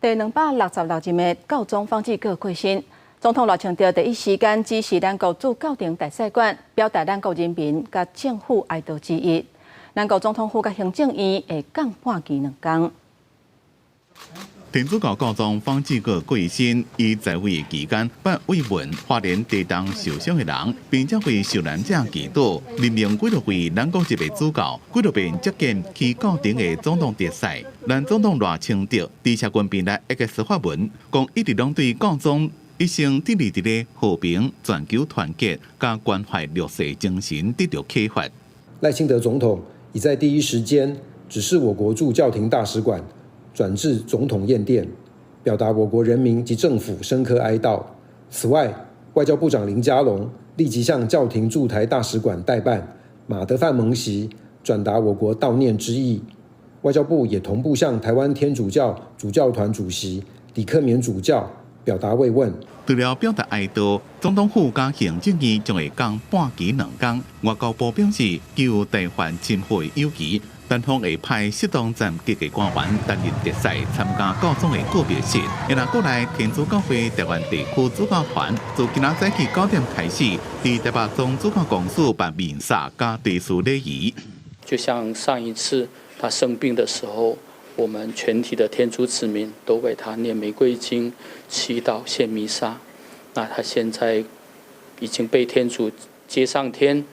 第266任的教宗方济各过身，总统赖清德第一时间指示咱国驻教廷大使馆，表达咱国人民甲政府哀悼之意。咱国总统府甲行政院会降半旗2天。天主教教宗方济各过身，伊在位期间捌慰问花莲地震受伤的人，并且为受难者祈祷，任命几多位咱国籍的主教，几多遍接见去教廷的总统特使。咱总统赖清德伫社群平台 X 发文，讲一直拢对教宗一生致力伫咧和平、全球团结、甲关怀弱势精神得到启发。赖清德总统已在第一时间指示我国驻教廷大使馆转至总统宴殿，表达我国人民及政府深刻哀悼。此外，外交部长林佳龙立即向教廷驻台大使馆代办马德范蒙席转达我国悼念之意。外交部也同步向台湾天主教主教团主席李克勉主教表达慰问。除了表达哀悼，总统府甲行政院将会降半旗2天。外交部表示，基于台湾亲和的友谊，单方会派适当站级的官员担任特使参加教宗的告别式。因国内天主教会台湾地区主教团自今仔早起9点开始，伫台北总主教公署办弥撒加地书礼仪。就像上一次他生病的时候，我们全体的天主子民都为他念玫瑰经、祈祷、献弥撒。那他现在已经被天主接上天，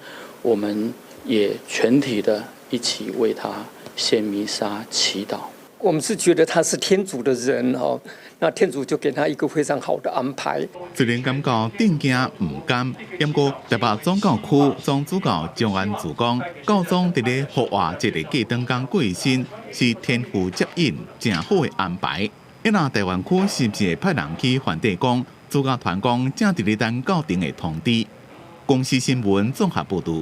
我们也全体的一起为他献弥撒、祈祷。我们是觉得他是天主的人哦，那天主就给他一个非常好的安排。虽然感觉定惊唔甘，不过台北总教区总主教张安祖讲，教宗伫咧福华这个过灯天过身，是天父接引正好的安排。那台湾区是不是会派人去反对讲，主教团讲正伫咧等教廷的通知？公司新闻综合报道。